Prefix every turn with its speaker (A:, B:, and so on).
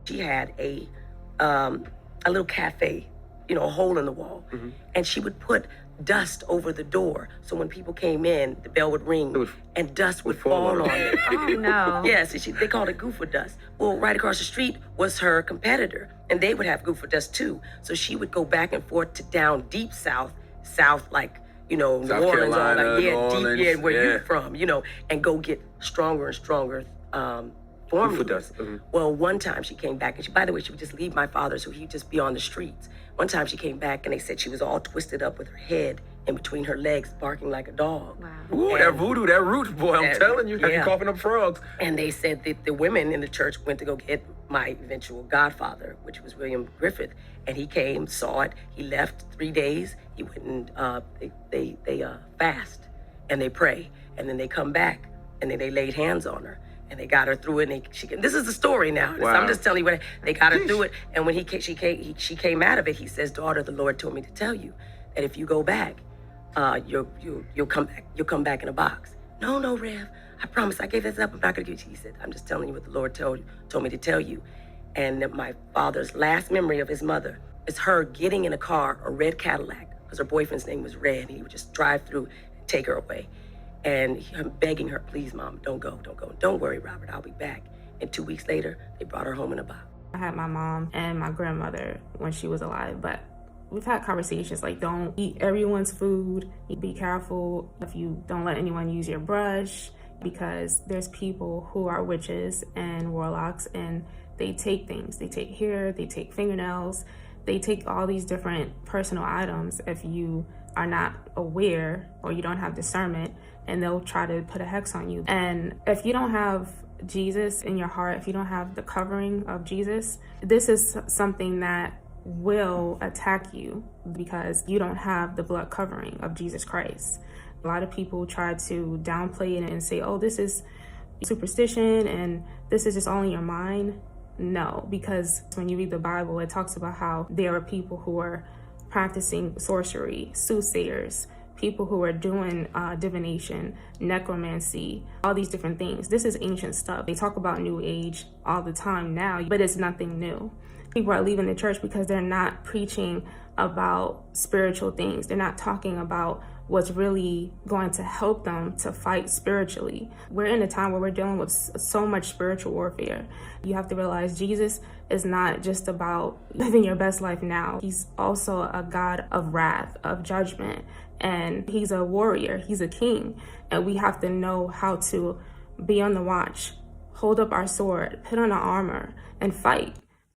A: She had a little cafe, a hole in the wall, and she would put dust over the door. So when people came in, the bell would ring and dust would fall on them.
B: Oh, no.
A: Yes, they called it goofer dust. Well, right across the street was her competitor, and they would have goofer dust too. So she would go back and forth to down deep south like, New Orleans,
C: Carolina,
A: all like,
C: New Orleans,
A: deep, where you're from, and go get stronger and stronger formulas. Well, one time she came back, and by the way, she would just leave my father, so he'd just be on the streets. One time she came back, and they said she was all twisted up with her head in between her legs, barking like a dog.
B: Wow.
C: Ooh, that voodoo, that roots, boy, I'm telling you, you're coughing up frogs.
A: And they said that the women in the church went to go get my eventual godfather, which was William Griffith, and he came, saw it, he left 3 days, he went and they fast, and they pray, and then they come back, and then they laid hands on her. And they got her through it. And this is the story now.
C: Wow.
A: I'm just telling you what they got her through it. And when she came out of it, he says, "Daughter, the Lord told me to tell you that if you go back, you'll come back. You'll come back in a box." No, Rev. I promise. I gave this up. I'm not gonna give it to you. He said, "I'm just telling you what the Lord told me to tell you." And that my father's last memory of his mother is her getting in a car, a red Cadillac, because her boyfriend's name was Red, and he would just drive through and take her away. And I'm begging her, "Please, Mom, don't go. Don't worry, Robert, I'll be back." And 2 weeks later, they brought her home in a box.
B: I had my mom and my grandmother when she was alive, but we've had conversations like, don't eat everyone's food. Be careful if you don't let anyone use your brush, because there's people who are witches and warlocks, and they take things. They take hair, they take fingernails, they take all these different personal items if you are not aware or you don't have discernment, and they'll try to put a hex on you. And if you don't have Jesus in your heart, if you don't have the covering of Jesus, this is something that will attack you because you don't have the blood covering of Jesus Christ. A lot of people try to downplay it and say, oh, this is superstition and this is just all in your mind. No, because when you read the Bible, it talks about how there are people who are practicing sorcery, soothsayers, people who are doing divination, necromancy, all these different things. This is ancient stuff. They talk about New Age all the time now, but it's nothing new. People are leaving the church because they're not preaching about spiritual things. They're not talking about what's really going to help them to fight spiritually. We're in a time where we're dealing with so much spiritual warfare. You have to realize Jesus is not just about living your best life now. He's also a God of wrath, of judgment, and he's a warrior, he's a king. And we have to know how to be on the watch, hold up our sword, put on our armor, and fight.